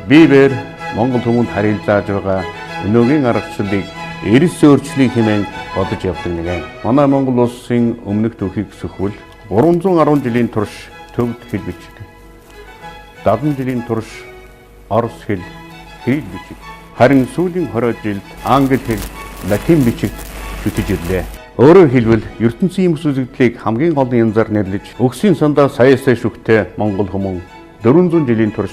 Бибээр Монгол хүмүүнд харилцааж байгаа өнөөгийн аргачлалыг эрс өөрчлөлийг хэмээн бодож явдаг нэгэн. Манай Монгол улсын өмнөх түүхийг зөвхөл 310 жилийн турш төвд хэл бичиг, 70 жилийн турш орос хэл, грек бичиг, харин сүүлийн 20 жилд англи хэл, латин бичигт шүтэж ирлээ. Өөрөөр хэлбэл ертөнцийн юмс үзэгдлийг хамгийн гол янзаар нэрлэж өгсийн сандаа саяасаа шүхтэй Монгол хүмүүс 400 жилийн турш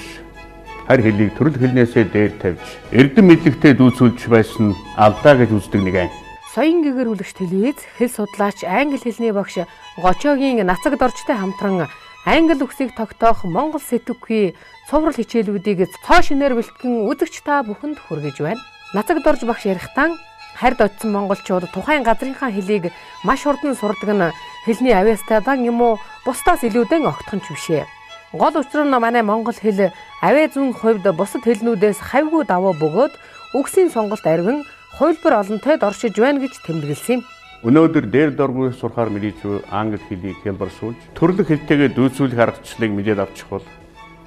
харь хэлийг төрөл хэлнээсээ дээр тавьж эрдэм мэдлэгтэй дүүцүүлж байсан алдаа гэж үздэг нэгэн. Соён гээгэр үлгч телевиз, хэл судлаач, англи хэлний багш Гочогийн Нацаг Доржтой хамтран англи үгсийг тогтоох монгол сэтгүүкийн цуврал хичээлүүдийг цоо шинээр бэлтгэн үзэгч та бүхэнд хүргэж байна. Нацаг Дорж багш ярихдаа харьд очсон монголчууд тухайн газрынхаа хэлийг маш хурдан сурдаг нь хэлний авьяастайдан юм уу бусдаас илүүдэн огтхон ч бишээ. Гол учир нь манай монгол хэл авиа зүүн хувьд бусад хэлнүүдээс хавьгүй даваа бөгөөд үгсийн сонголт арвин хувилбар олонтойд оршиж байна гэж тэмдэглэсэн юм. Өнөөдөр дээр доргүй сурахаар мэдээч англи хэлийг хэлбэрсүүлж төрлөх хэлтэйгээ дүүцүүлэх аргачлалыг мэдээд авчих бол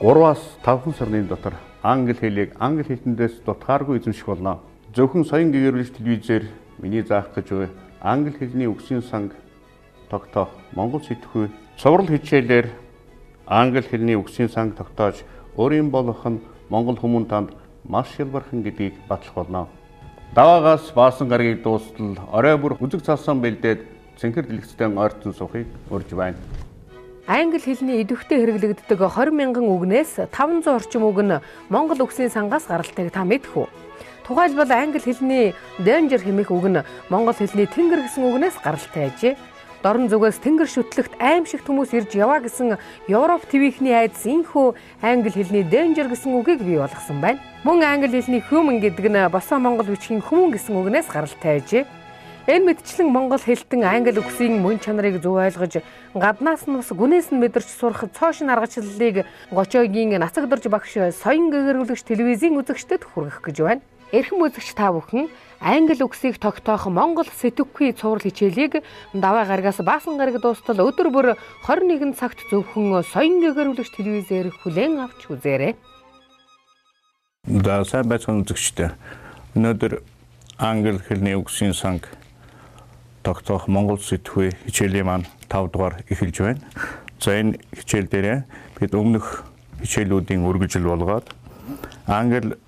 3-аас 5 сарны дотор англи хэлийг англи хэлтэндээс дутгааргүй эзэмших болно. Зөвхөн соён гэгэрүүлж телевизээр миний заах гэж англи хэлний үгсийн санг тогтоох монгол сэтгүү цуврал хичээлээр англи хэлний үгсийн санг тогтоож өөрийн болох нь монгол хүмүүн танд маш хялбархан гэдгийг батлах болно. Даваагаас баасан гарагийг дуустал орой бүр үзэг цалсан бэлдээд цэнхэр дэлгэцтэй ойртон суухыг урьж байна. Англи хэлний идэвхтэй хэрэглэгддэг 20 мянган үгнээс 500 орчим үг нь монгол үгсийн сангаас гаралтайг та мэдэх үү? Тухайлбал англи хэлний danger хэмээх үг нь монгол хэлний тэнгэр гэсэн үгнээс гаралтай ажээ. Дорн зүгээс тэнгэр шүтлэгт аимшигт хүмүүс ирж яваа гэсэн Европ телевизний айдас инхүү англи хэлний danger гэсэн үгийг бий болгосон байна. Мөн англи хэлний human гэдэг нь босоо монгол бичгийн хүмүүн гэсэн үгнээс гаралтай ажээ. Энэ мэдчлэн монгол хэлтэн англи үгсийн мөн чанарыг зөв ойлгож гаднаас нь бас гүнээс нь мэдэрч сурах цоошин аргачлалыг Гочогийн Нацаг Дорж багш соён гэгэрүүлэгч телевизийн үзэгчдэд хүргэх гэж байна. Эрхэм үзэгч та бүхэн англи үгсийг тогтоох монгол сэтгүүкийн цуврал хичээлийг даваа гарагаас баасан гараг дуустал өдөр бүр 21 цагт зөвхөн соён гэгэрүүлэгч телевизээр хүлээн авч үзээрэй. За сайн байцгаана үзэгчдээ. Өнөөдөр англи хэлний үгсийн санг тогтоох монгол сэтгүүкийн хичээлийн маань 5 дугаар эхэлж байна. За энэ хичээл дээр бид өмнөх хичээлүүдийн үргэлжил болгоод англи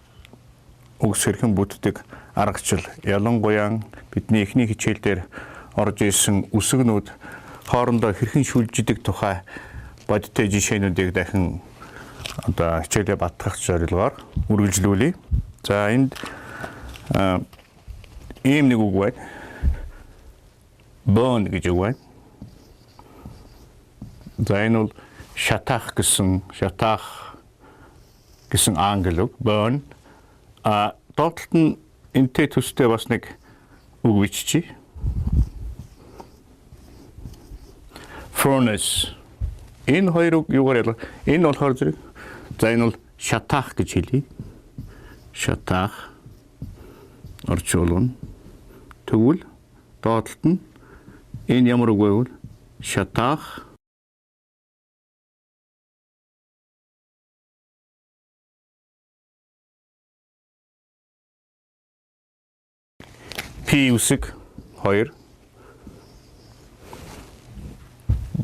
үгс хэрхэн бүтдэг аргачлал ялангуяа бидний эхний хичээл дээр орж исэн үсгнүүд хоорондоо хэрхэн шүлжидэг тухай бодиттой жишээнүүдийг дахин хичээлээ батгах зорилгоор үргэлжлүүлье. За энд ийм нэг үг байна. Burn гэж үг байна. За энэ бол шатаах гэсэн англи үг. Burn доотлолт нь энтэй төстэй бас нэг үг биччихье. Furnace. Энэ хоёр үг юугаар ялгаа? Энэ болохоор зэрэг. За энэ бол шатаах гэж хэлье. Шатаах орчуулна. Тэгвэл доотлолт нь энэ ямар үг вэ? Шатаах P үсэг 2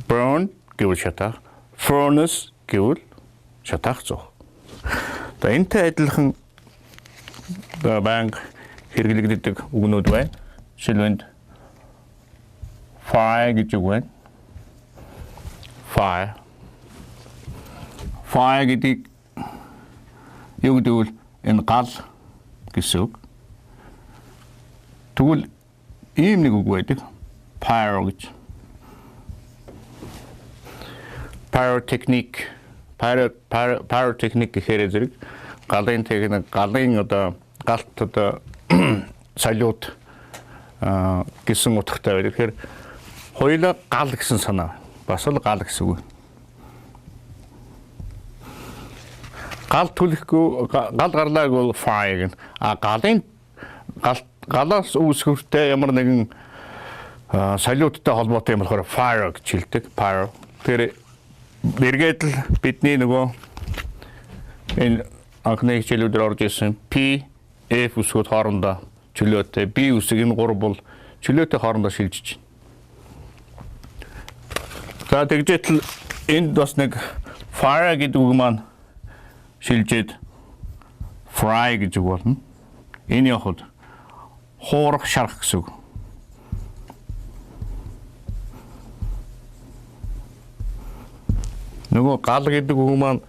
burn гэвэл шатаах, furnace гэвэл шатаах зов. За энэтэй адилхан банк хэрэглэгддэг үгнүүд байна. Жишээлбэл fire гэж үг байна. Fire гэдэг юу гэдэг вэ? Энэ гал гэсэн үг. Тэгвэл ийм нэг үг байдаг. Pyro гэж. Pyrotechnic гэхээр зэрэг галын техник, галын галт салют гэсэн утгатай байдаг. Тэгэхээр хоёулаа гал гэсэн санаа. Бас л гал гэсэн үг. Гал түлхэхгүй гал гарлааг бол fire гэнэ. Галын галаас үүсгэртэй ямар нэгэн салюттай холбоотой юм болохоор fire гэж хэлдэг. Pyro. Тэр эргээд л бидний нөгөө энэ анхны хичээлүүдээр орж ирсэн P, F үсгүүд хоорондоо чөлөөтэй, B үсэг энэ гурав бол чөлөөтэй хоорондоо шилжиж байна. За тэгжээтэл энд бас нэг fire гэдэг үг маань шилжээд fry гэж үг болно. Энэ яг хуурах, шарах гэсэн үг. Нөгөө гал гэдэг үг маань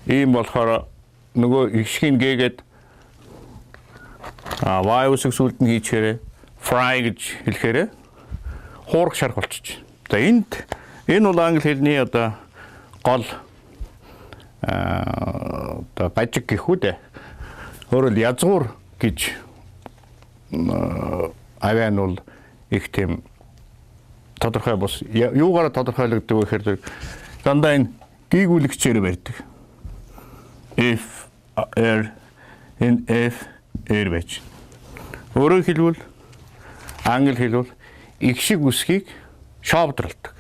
ийм болохоор нөгөө ихшгийн гээгээд y үсэг сүлд нь хийчихээрээ fry гэж хэлэхээрээ хуурах, шарах болчих. За энэ бол англи хэлний одоо гол одоо бажиг гэх үү дээ. Өөрөөр язгуур гэж авиан бол их тийм тодорхой бос юугаар тодорхойлогддог вэ гэхээр дандаа энэ гийгүүлэгчээр барьдаг. If air in F air байж. Өөрөөр хэлбэл англи хэлбэл их шиг үсгийг шоовдруулдаг.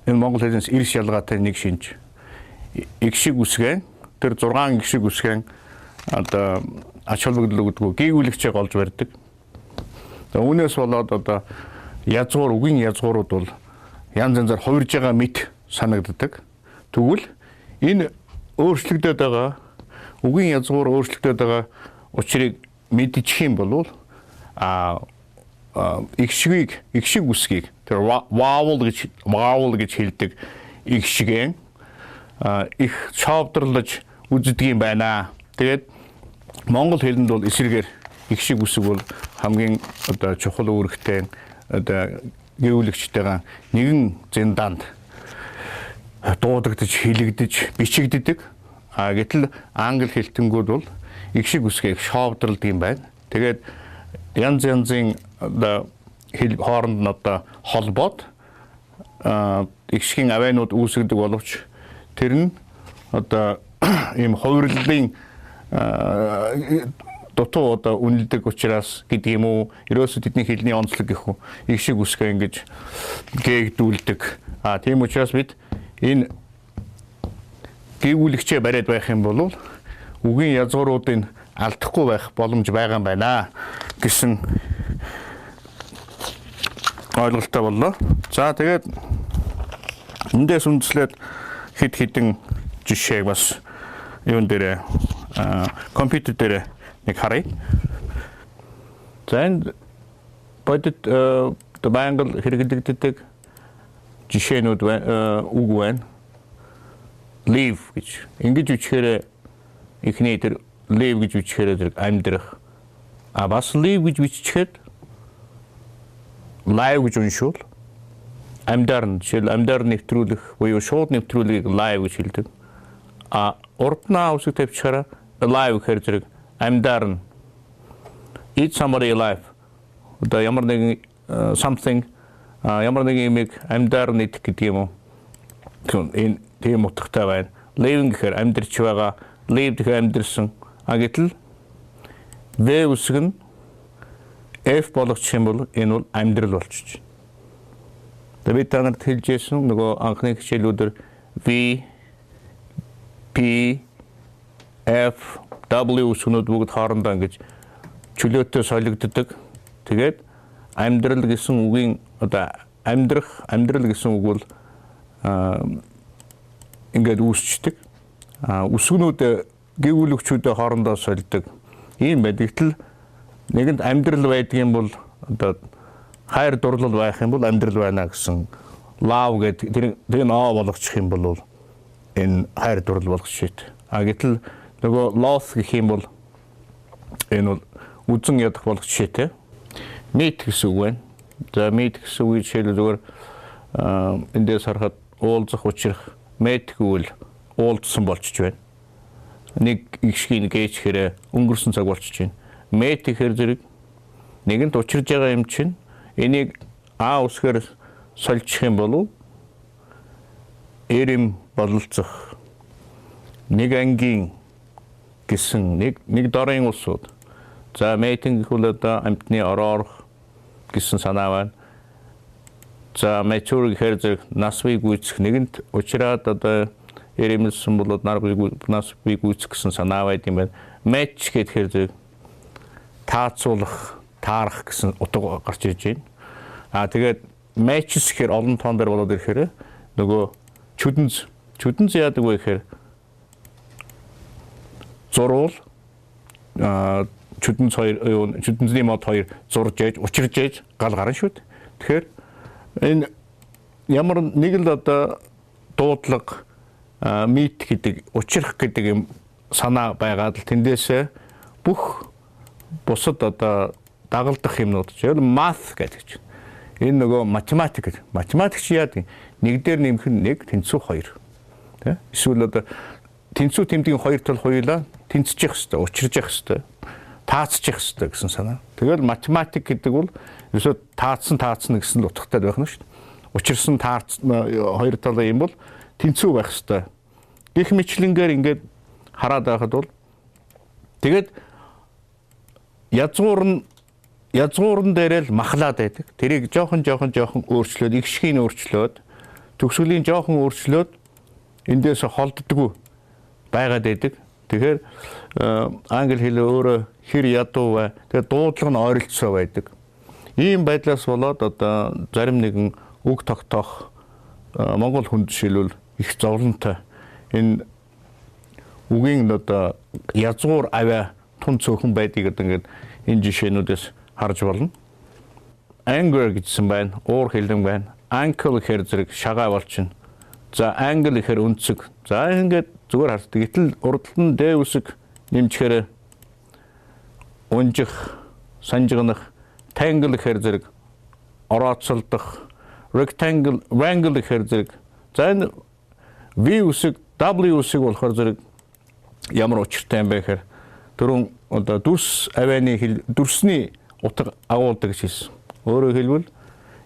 Энэ монгол хэлнээс эрс ялгаатай нэг шинж. Их шиг үсгэн тэр 6 их шиг үсгэн одоо ач холбогдол өгдөг гийгүүлэгчээ голж барьдаг. За үүнээс болоод одоо язгуур үгийн язгуурууд бол янз янзаар хувирж байгаа мэт санагддаг. Тэгвэл энэ өөрчлөгдөд байгаа үгийн язгуур өөрчлөгдөд байгаа учрыг мэдчих юм бол их шиг үсгийг тэр vowel гэж хэлдэг их шигэн их шоовдрлаж үздэг юм байна. Тэгээд монгол хэлэнд бол эсрэгээр их шиг үсэг бол хамгийн одоо чухал үүрэгтэй одоо гүйүүлэгчтэйгээ нэгэн зэндаанд дуудагдаж, хилэгдэж, бичигддэг. Гэтэл англи хэлтэнгүүд бол их шиг үсгийг шоовдрлдаг юм байна. Тэгээд янз янзын одоо хэл хооронд нь одоо холбоод их шигэн авианууд үүсгдэг боловч тэр нь одоо ийм хувирлын дутуу одоо үнэлдэг учраас гэдэг юм уу, ерөөсөө тэдний хэлний онцлог гэх үү их шиг үсгээ ингэж гээгдүүлдэг. Тийм учраас бид энэ гүйүүлэгчээ бариад байх юм бол үгийн язгууруудыг алдахгүй байх боломж байгаа юм байна гэсэн ойлголттой боллоо. За тэгээд эндээс үндэслээд хэд хэдэн жишээг бас юун дээр компьютер дээр нэг харъя. За энэ бодит байнгал хэрэглэгддэг жишээнүүд үг байна. Live гэж ингэж үчхээр эхний тэр live гэж үчхээр тэр амьдрах. Бас live гэж биччихэд live гэж уншвал амьдарна. Жишээл амьдар нэвтрүүлэх буюу шууд нэвтрүүлгийг live гэж хэлдэг. Урд нь үсэг тавьчихаараа alive гэхээр зэрэг амьдарна. Eat somebody alive. Одоо ямар нэгэн something ямар нэгэн юмыг амьдарна гэдэг юм уу? Энэ тийм утгатай байна. Living гэхээр амьдарч байгаа, live гэхээр амьдарсан. Гэтэл V үсэг нь F болгочих юм бол энэ бол амьдрал болчих. Тэгээд та нарт хэлжсэн нөгөө анхны хичээлүүдээр V, P, F, W үсгнүүд бүгд хоорондоо ингэж чөлөөтэй солигддог. Тэгээд амьдрал гэсэн үгийн одоо амьдрал гэсэн үг бол ингээд үүсчдэг. Үсгнүүд гүйүүлэгчүүдээ хоорондоо солидог. Ийм байдаг. Гэтэл нэгэнд амьдрал байдаг юм бол одоо хайр дурлал байх юм бол амьдрал байна гэсэн love гэдэг тэр нь аа болгочих юм бол энэ хайр дурлал болгочих. Гэтэл нөгөө loss гэх юм бол энэ бол үзэн ядах болгочих те. Meet гэсэн үг байна. За meet гэсэн үг жишээл зүгээр эндээс харахад уулзах учрах meet гэвэл уулзсан болчих байна. Нэг игшгийн гээчхээр өнгөрсөн цаг болчих байна. Meet гэхээр зэрэг нэгэнт учирж байгаа юм чинь энийг А үсгээр сольчих юм бол эрэм бололцох нэг ангийн гэсэн нэг дорын улсууд. За meeting гэвэл одоо амьтны ороорох гэсэн санаа байна. За mature гэхээр зэрэг нас бий гүйцэх нэгэнт учраад одоо ирэмэлсэн болоод нас бийг үүсэх гэсэн санаа байд юм байна. Match гэхээр зэрэг таацуулах, таарах гэсэн утга гарч ирж байна. Тэгээд matches гэхээр олон тоон дээр болоод ирэхээр нөгөө чүдэнз яадаг вэ гэхээр зурвал чүдэнзний мод хоёр зурж ээж, учирж ээж гал гарна шүү дээ. Тэгэхээр энэ ямар нэг л одоо дуудлага мит гэдэг, учрах гэдэг юм санаа байгаад л тэндээсээ бүх бусад одоо дагалдах юмнууд ч math гэдэг чинь. Энэ нөгөө математик гэдэг. Математикч яадаг? Нэг дээр нэмэх нь 1, тэнцүү 2. Тэ? Эсвэл одоо тэнцүү тэмдгийн 2 тал хоёулаа тэнцэж явах хэрэгтэй, учирж явах хэрэгтэй, таацж явах хэрэгтэй гэсэн санаа. Тэгэл математик гэдэг бол ерөөсөө таацсан гэсэн л утгатай байх нь шүү дээ. Учирсан хоёр талаа юм бол тэнцүү байх хэрэгтэй. Гэх мэтлэнгээр ингээд хараад байхад бол тэгээд язгуурн дээрээ л махлаад байдаг. Тэрийг жоохон өөрчлөөд, игшгийг өөрчлөөд, төгсгөлийн жоохон өөрчлөөд эндээс холддоггүй байгаад байдаг. Тэгэхээр англи хэл өөрөө хэр ядуу бай. Тэгээд дуудлага нь ойролцоо байдаг. Ийм байдлаас болоод одоо зарим нэгэн үг тогтоох монгол хүнд жишээлбэл их зовлонтой. Энэ үгийн одоо язгуур аваа тун цөөхөн байдгийг одоо ингээд энэ жишээнүүдээс харж болно. Anger гэсэн байна, уур хилэн байна. Ankle гэхээр зэрэг шагаа болчихно. За angle гэхээр өнцөг. За ингээд зүгээр хардаг. Гэтэл урдлал нь дэ үсэг нэмчихээр унжих, санжигнах, tangle гэхээр зэрэг орооцолдох, rectangle, wrangle гэхээр зэрэг за энэ V үсэг, W үсэг болохоор зэрэг ямар учиртай юм бэ гэхээр түрүүн одоо дүрсний утга агуулдаг гэж хэлсэн. Өөрөөр хэлбэл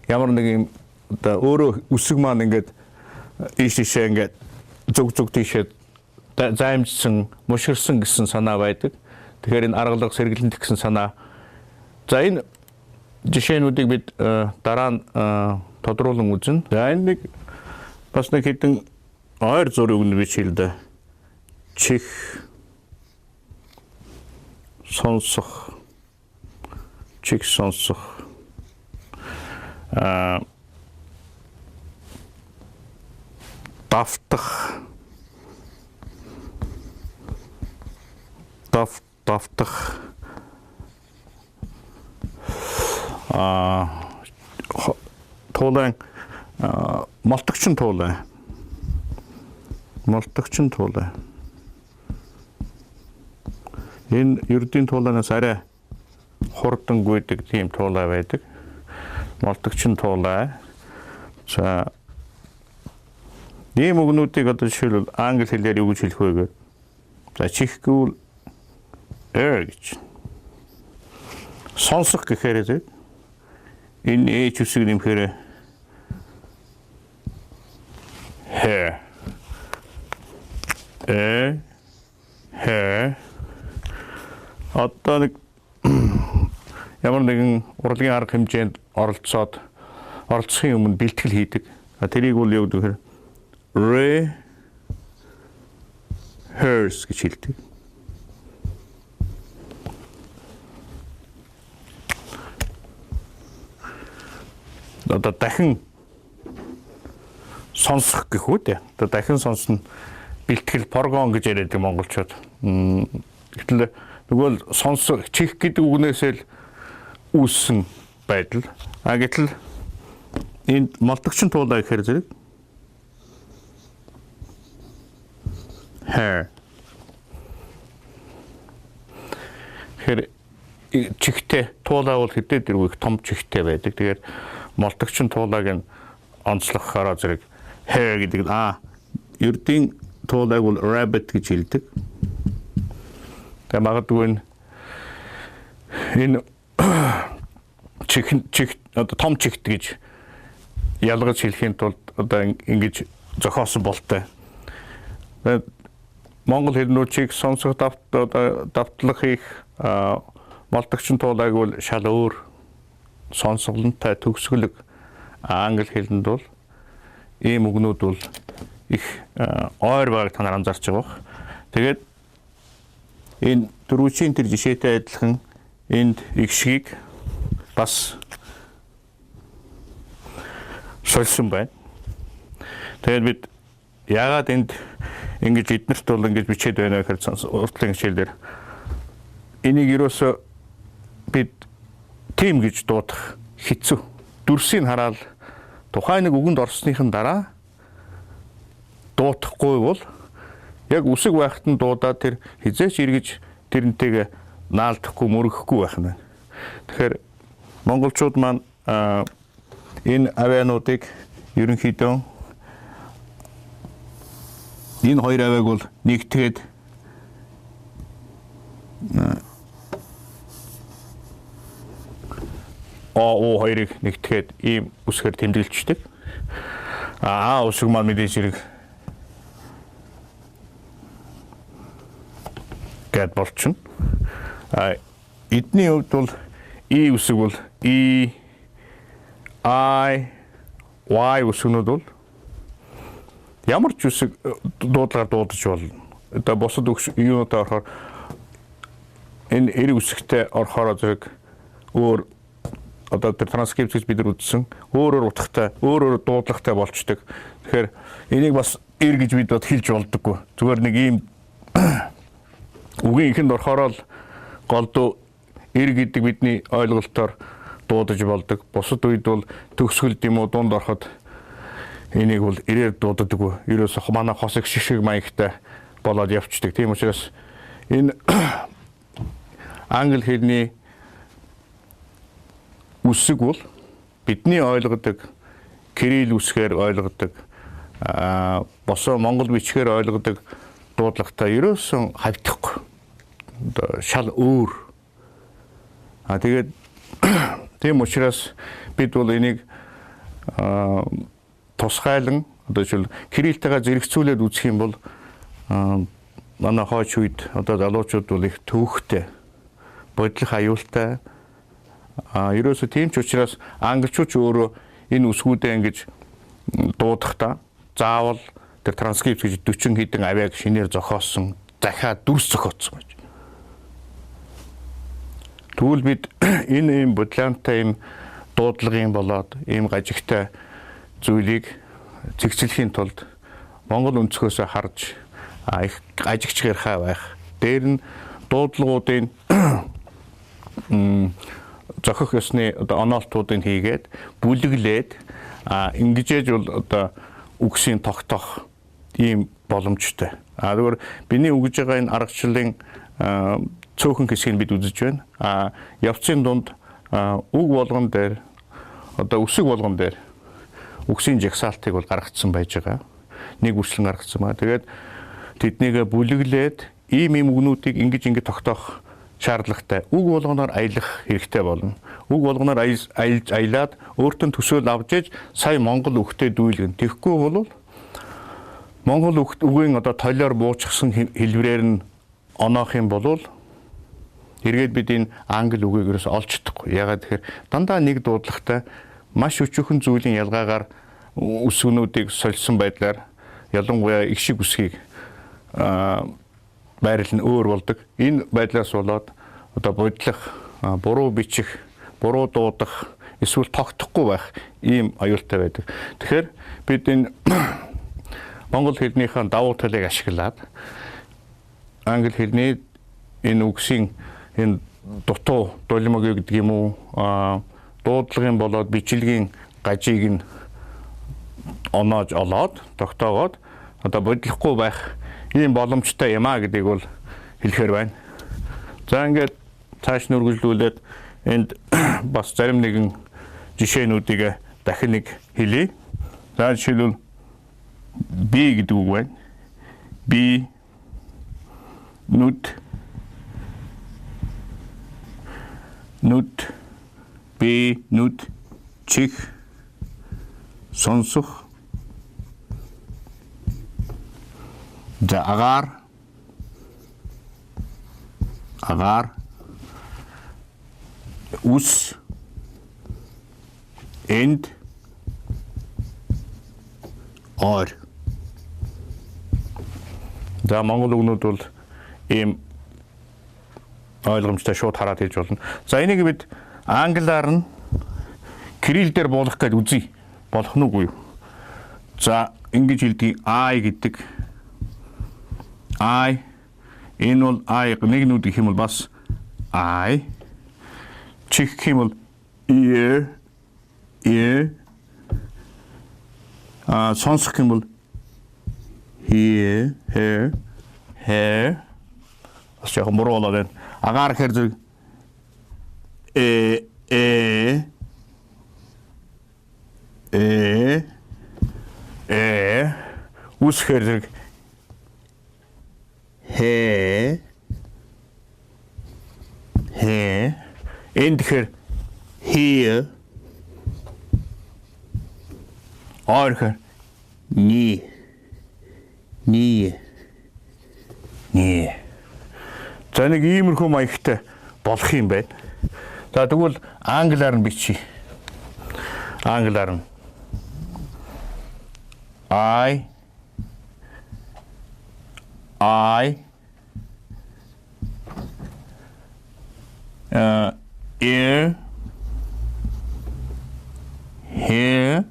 ямар нэг юм одоо өөрөө үсэг маань ингээд ийшээ ингээд зүг тийшээ займжсан, мушгирсан гэсэн санаа байдаг. Тэгэхээр энэ аргалга сэргэлэнт гэсэн санаа. За энэ жишээнүүдийг бид дараа нь тодруулан үзнэ. За энэ нэг бас нэг хэдэн ойр зураг нь бич хэлдэ. Чих, сонсох, чих сонсох, давтах, туулайн молтогчин туулай. Энэ ердийн туулайнаас арай хурдан гүйдэг тийм туулай байдаг. Молтогчин туулай. За ийм үгнүүдийг одоо жишээлбэл англи хэлээр юу гэж хэлэх вэ гэвэл за чихгүүл air гэж. Сонсох гэхээр зэрэг энэ H үсэг нэмэхээр hair. Одоо нэг ямар нэгэн урлагийн арга хэмжээнд оролцохын өмнө бэлтгэл хийдэг. Тэрийг бол юу гэхээр rehearse гэж хэлдэг. Одоо дахин сонсох гэх үү дээ. Одоо дахин сонсно бэлтгэл прогон гэж яриад монголчууд. Гэтэл нөгөө сонсох чих гэдэг үгнээсээ л үүссэн байдал. Гэтэл энэ молтогчин туулай гэхээр зэрэг hair. Тэгэхээр чихтэй туулай бол хэдээд их том чихтэй байдаг. Тэгэхээр молтогчин туулайг нь онцлохоор зэрэг hair гэдэг ердийн туулайг бол rabbit гэж хэлдэг. Тэгээ магадгүй энэ чих одоо том чихт гэж ялгаж хэлхийн тулд одоо ингэж зохиосон болтой. Монгол хэлнүүд чих сонсох давтлах хийх молтогчин туулайг бол шал өөр сонсголонтой төгсгөлөг англи хэлэнд бол ийм үгнүүд бол их ойр байгааг та нар анзаарч байгаа бох. Тэгээд энэ дөрвөчийн тэр жишээтэй адилхан энд игшгийг бас сольсон байна. Тэгээд бид яагаад энд ингэж эднэрт бол ингэж бичээд байна гэхээр уртлын хичээлээр энийг ерөөсө бид тим гэж дуудах хэцүү. Дүрсийг хараад тухайн нэг үгэнд орсныхын дараа дуудахгүй бол яг үсэг байхад нь дуудаад тэр хизээч эргэж тэрнтэйгээ наалдахгүй мөрөхгүй байх нь. Тэгэхээр монголчууд маань энэ авиануудыг ерөнхийдөө энэ хоёр авиаг бол нэгтгээд оо хоёрыг нэгтгээд ийм үсгээр тэмдэглэждэг. Үсэг маань мэдээж хэрэг гэд болчихно. Эдний хувьд бол и үсэг бол и I Y үсгнүүд бол ямар ч үсэг дуудлагаар дуудаж болно. Одоо бусад юунуудаа орохоор энэ эрг үсэгтэй орохоор зэрэг өөр одоо тэр транскрипт гэж бид нар үзсэн өөрөөр утгатай өөрөөр дуудлагатай болчдөг. Тэгэхээр энийг бас эр гэж бид бод хэлж болдоггүй. Зүгээр нэг ийм үгийн ихэнд орохоор л голдуу эр гэдэг бидний ойлголтоор дуудаж болдог. Бусад үед бол төгсгөлд юм уу дунд ороход энийг бол ирээр дуудадаггүй. Ерөөсө манай хосыг шишиг маягтай болоод явцдаг. Тийм учраас энэ англи хэлний үсэг бол бидний ойлгодог кирилл үсгээр ойлгодог босоо монгол бичгээр ойлгодог дуудлагатай ерөөсөн хавьдахгүй. Одоо шал өөр. Тэгээд тийм учраас бид бол энийг тусгайлан одоо жишээл кириллтэйгээ зэрэгцүүлээд үзэх юм бол манай хойч үед одоо залуучууд бол их төвөгтэй бодлох аюултай ерөөсө тийм ч учраас англичууд ч өөрөө энэ үсгүүдээ ингэж дуудахдаа заавал тэр транскрипт гэж 40 хэдэн авиаг шинээр зохиосон дахиад дүрс зохиоцсон гэж. Тэгвэл бид энэ ийм бодлоонтой ийм дуудлагын болоод ийм гажигтай зүйлийг зэгцлэхийн тулд Монгол өнцгөөсөө харж их ажигчгийнхаа байх. Дээр нь дуудлагуудын зохих ёсны одоо оноолтуудыг хийгээд бүлэглээд ингэжээж бол одоо үгсийн тогтоох ийм боломжтой. Тэгвэл биний өгж байгаа энэ аргачлалын цөөхөн хэсгийг бид үзэж байна. Явцын дунд үг болгон дээр одоо үсэг болгон дээр үгсийн жагсаалтыг бол гаргацсан байж байгаа. Нэг үрчлэн гаргацсан ба. Тэгээд тэднийг бүлэглээд ийм үгнүүдийг ингэж тогтоох шаардлагатай. Үг болгоноор аялах хэрэгтэй болно. Үг болгоноор аялаад өөртөө төсөөл авч иж сая монгол үгтэй дүүлгэн. Тэгэхгүй бол монгол үгийн одоо толиор буучсан хэлбэрээр нь оноох юм бол эргээд бид энэ англи үгийг ерөөс олж чадахгүй. Ягаад тэгэхээр дандаа нэг дуудлагатай маш өчүүхэн зүйлийн ялгаагаар үсгнүүдийг сольсон байдлаар ялангуяа их шиг үсгийг байрал нь өөр болдог. Энэ байдлаас болоод одоо бодлох, буруу бичих, буруу дуудах, эсвэл тогтохгүй байх ийм аюултай байдаг. Тэгэхээр бид энэ монгол хэлнийхээ давуу талыг ашиглаад англи хэлний энэ үгсийн энэ дутуу дулмаг гэдэг юм уу дуудлагын болоод бичлэгийн гажийг нь оноож олоод тогтоогоод одоо бодлохгүй байх ийм боломжтой юм а гэдгийг бол хэлэхээр байна. За ингээд цааш нь үргэлжлүүлээд энд бас зарим нэгэн жишээнүүдийг дахин нэг хэлье. За жишээлбэл би гэдэг үг байна. Би нүд би нүд чих сонсох за агаар үс энд ойр За монгол үгнүүд бол ийм ойлгомжтой шууд хараад хэлж болно. За энийг бид англиар нь кирилл дээр буулгах гэж үзье. Болох нь үгүй юу? За ингэж хэлдэг I гэдэг. I энэ бол I нэг нүд гэх юм бол бас I. Чих гэх юм бол ear. Сонсох гэх юм бол hear. Бас яг муруу болоод байна. Агаар гэхэр зэрэг үсгээр зэрэг энд гэхэр here орхэр ни за нэг иймэрхүү маягтай болох юм байна. За тэгвэл англиар нь бичиж. Англиар нь I ear hear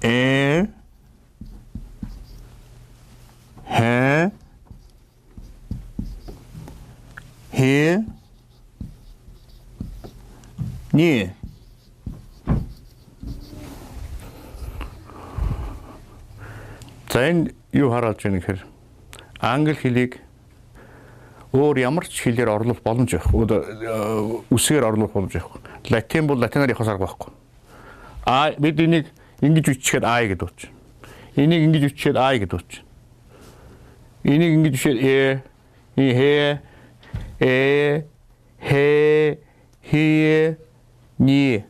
air hair hear near. За энэ юу харуулж байна гэхээр англи хэлийг өөр ямар ч хэлээр орлох боломж байх. Үсгээр орлох боломж байх. Латин бол латинаар явах арга байхгүй. Бид энийг ингэж бичихэд I гэдэг утга. Энийг ингэж бичихэд I гэдэг утга. Энийг ингэж бичихэд ни.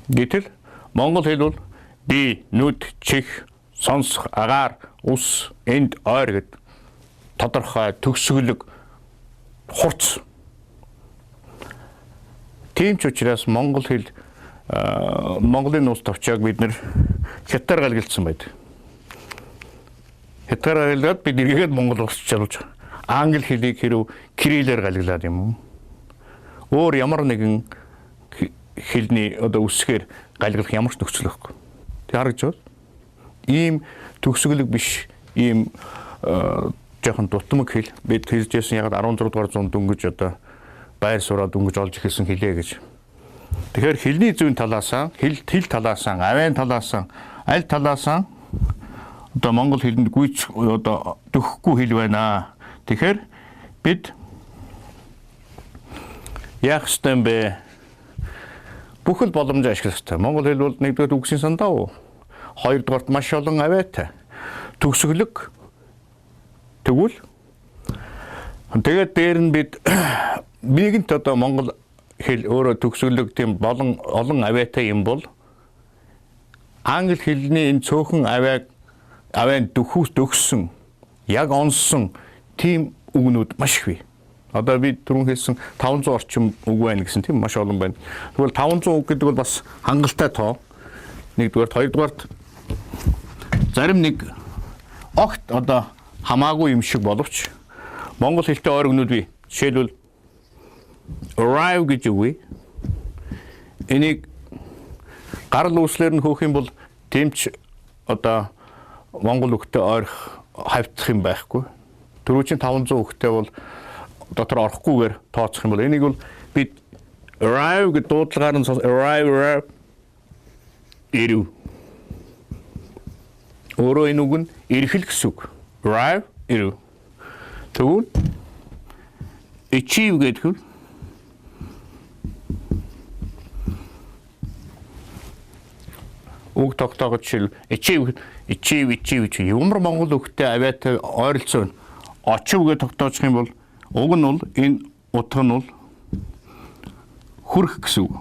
Гэтэл монгол хэл бол би, нүд, чих, сонсох, агаар, ус, энд, ойр гэдэг тодорхой төгсгөлөг хурц. Тийм ч учраас монгол хэл Монголын улс товчоог бид нэр хятадаар галгилсан байдаг. Хятадаар галгаад бид эргээд монгол улс чалуулж байгаа. Англи хэлийг хэрв кириллээр галглаад юм уу? Өөр ямар нэгэн хэлний үсгээр галглах ямар ч нөхцөл байхгүй. Тэг харагдж байна. Ийм төгсгөлөг биш, ийм жоохон дутмаг хэл. Бид хэлжсэн яг 16 дугаар зуунд дөнгөж байр сураад дөнгөж олж ихэлсэн хэлээ гэж. Тэгэхээр хэлний зүйн талаасаа, хэл талаасаа, авийн талаасаа, аль талаасаа монгол хэлэнд гүйц төгөхгүй хэл байна. Тэгэхээр бид яах ёстой юм бэ? Бүхэл боломж ашиглах ёстой. Монгол хэл бол нэгдүгээр үгсийн сандаа, хоёрдугаарт маш олон авиатай. Төгсгөлөг тэгвэл тэгээд дээр нь бид нэгэнт монгол хэл өөрөө төгсгөлөг тийм олон авиатай юм бол англи хэлний энэ цөөхөн авиан төгссөн яг онсон тийм үгнүүд маш их бий. Одоо би түрүүн хэлсэн 500 орчим үг байна гэсэн тийм маш олон байна. Тэгвэл 500 үг гэдэг бол бас хангалттай тоо. Нэгдүгээрт, хоёрдугаарт зарим нэг огт хамаагүй юм шиг боловч монгол хэлтэй ойр үгнүүд бий. Жишээлбэл arrive гэж үг бий. Энийг гарал үүслэр нь хөөх юм бол тэмч монгол үгтэй ойрох хавцах юм байхгүй. Түрүүчийн 500 үгтэй бол дотор орохгүйгээр тооцох юм бол энийг бол бид arrive гэдэг дуудлагаар нь arrive ирв. Өөрөө энэ үг нь ирхэл гэсэн үг. Arrive ирв. Тэгвэл achieve гэдэг нь үг тогтоогод жишээл achieve ямар монгол үгтэй авиатай ойролцоо очив гэж тогтоочих юм бол уг нь бол энэ утга нь бол хүрэх гэсэн үг.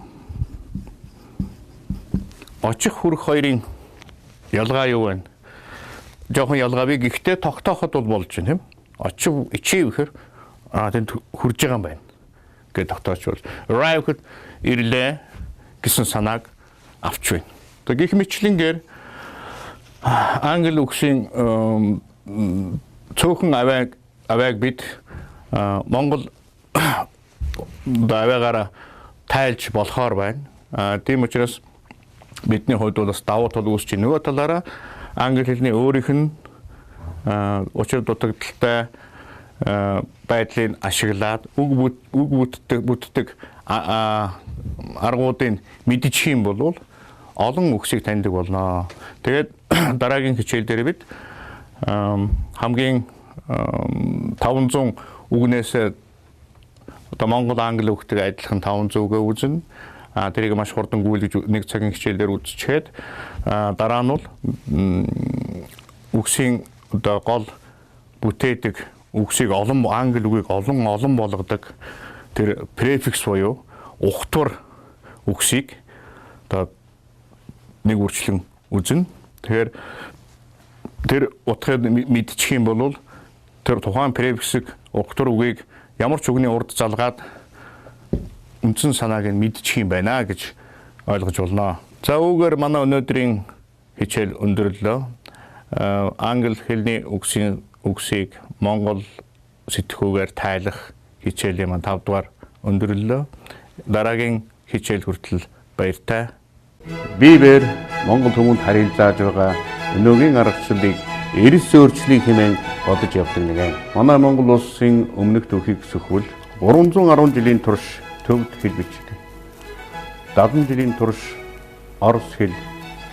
Очих хүрэх хоёрын ялгаа юу вэ? Жохон ялгаа би гэхдээ тогтооход бол болж байна тийм. Очив гэхээр тэнд хүрж байгаа юм байна гэж тогтоож бол arrive гэхэд ирлээ гэсэн санааг авч байна. Тэг гэх мэтлэнгээр англи үгсийн цөөхөн авайг бид Монгол аваагаараа тайлж болохоор байна. Тийм учраас бидний хувьд бол бас давуу тал үүсч байгаа. Нөгөө талаараа англи хэлний өөрийнх нь учир дутагдaltaй байдлыг ашиглаад үг бүтдэг аргуудыг мэдчих юм бол олон үгсийг таньдаг болно. Тэгээд дараагийн хичээл дээр бид хамгийн 500 үгнээс одоо Монгол англи үгтэй адилхан 500 үгээ үзнэ. Тэрийг маш хурдан гүйлгэж нэг цагийн хичээлээр үзчихэд дараа нь бол үгсийн одоо гол бүтээдэг үгсийг англи үгийг олон болгодог тэр префикс буюу ухтвар үгсийг одоо нэг үрчлэн үзнэ. Тэгэхээр тэр утгыг мэдчих юм бол тэр тухайн префиксийг ухтвар үгийг ямар ч үгний урд залгаад үндсэн санааг нь мэдчих юм байна гэж ойлгож болно. За үүгээр манай өнөөдрийн хичээл өндөрлөө. Англи хэлний үгсийг Монгол сэтгүүгээр тайлах хичээлийн маань 5 дугаар өндөрлөө. Дараагийн хичээл хүртэл баяртай. Бибээр Монгол хүмүүнд харилцааж байгаа өнөөгийн аргачлалыг эрс өөрчлөлийг хэмээн бодож явдаг нэгэн. Манай Монгол улсын өмнөх түүхийг зөвхөл 310 жилийн турш төвд хэл бичиг. 70 жилийн турш орос хэл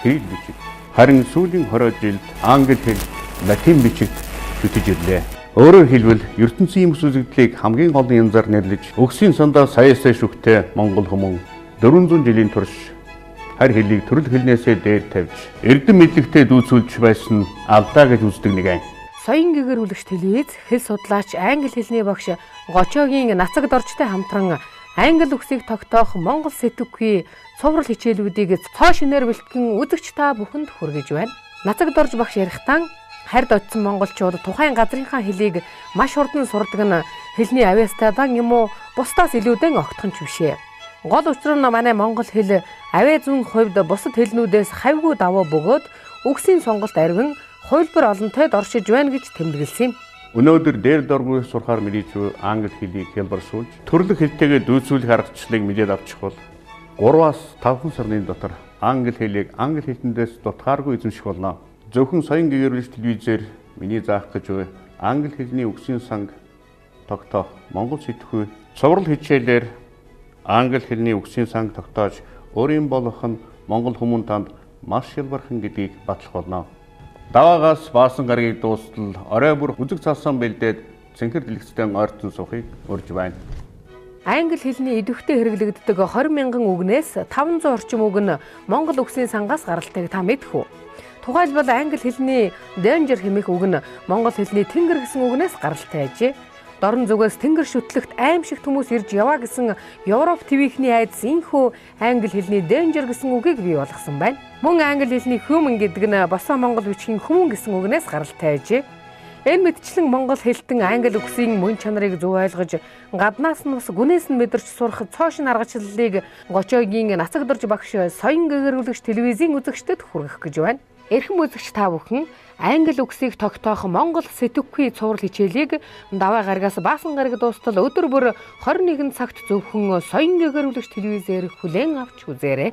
хэрэг бичиг. Харин сүүлийн 20 жилд англи хэл, латин бичигт бүтэж ирлээ. Өөрөөр хэлбэл ертөнцийн юмс үзэгдлийг хамгийн гол янзаар нэрлэж өгсийн сандаа саяасаа шүхтэй монгол хүмүүс 400 жилийн турш харь хэлийг төрөл хэлнээсээ дээр тавьж эрдэм мэдлэгтэй дүүцүүлж байсан алдаа гэж үздэг нэгэн. Соён гээгэр хүлэгч телевиз, хэл судлаач, англи хэлний багш Гочогийн нацаг доржтой хамтран англи үгсийг тогтоох монгол сэтгүүгийн цуврал хичээлүүдийг цоо шинээр бэлтгэн үзэгч та бүхэнд хүргэж байна. Нацаг дорж багш ярихдаа харьд очсон монголчууд тухайн газрынхаа хэлийг маш хурдан сурдаг нь хэлний авьяастайдан юм уу бусдаас илүүдэн огтхон ч бишээ. Гол учир нь манай монгол хэл авиа зүүн хувьд бусад хэлнүүдээс хавьгүй даваа бөгөөд үгсийн сонголт арвин хувилбар олонтой доршиж байна гэж тэмдэглэсэн юм. Өнөөдөр дээр доргүй сурахаар мэдээч англи хэлийг хэлбэрсүүлж төрлөх хэлтэйгээ дүүцүүлэх аргачлалыг мэдээд авчих бол 3-аас 5 сарны дотор англи хэлийг англи хэлтэндээс дутгааргүй эзэмших болно. Зөвхөн соён гэгэрүүлж телевизээр миний заах гэж англи хэлний үгсийн санг тогтоох монгол сэтгүү цуврал хичээлээр англи хэлний үгсийн санг тогтоож өөрийн болох нь монгол хүмүүн танд маш хялбархан гэдгийг батлах болно. Даваагаас баасан гарагийг дуустал орой бүр үзэг цаасан бэлдээд цэнхэр дэлгэцтэй ойртон суухыг урьж байна. Англи хэлний идэвхтэй хэрэглэгддэг 20 мянган үгнээс 500 орчим үг нь монгол үгсийн сангаас гаралтайг та мэдэх үү? Тухайлбал англи хэлний danger хэмээх үг нь монгол хэлний тэнгэр гэсэн үгнээс гаралтай ажээ. Дорн зүгээс тэнгэр шүтлэгт аимшигт хүмүүс ирж яваа гэсэн Европ ТV-ний айдас энхүү англи хэлний danger гэсэн үгийг бий болгосон байна. Мөн англи хэлний human гэдэг нь босоо монгол бичгийн хүмүүн гэсэн үгнээс гаралтай ажээ. Энэ мэдчлэн монгол хэлтэн англи үгсийн мөн чанарыг зөв ойлгож гаднаас нь бас гүнээс нь мэдэрч сурах цоошин аргачлалыг Гочогийн нацаг дорж багш соён гэгэрүүлэгч телевизийн үзэгчдэд хүргэх гэж байна. Эрхэм үзэгч та бүхэн англи үгсийг тогтоох монгол сэтгүүгийн цуврал хичээлийг даваа гарагаас баасан гараг дуустал өдөр бүр 21 цагт зөвхөн соён гэгэрүүлэгч телевизээр хүлээн авч үзээрэй.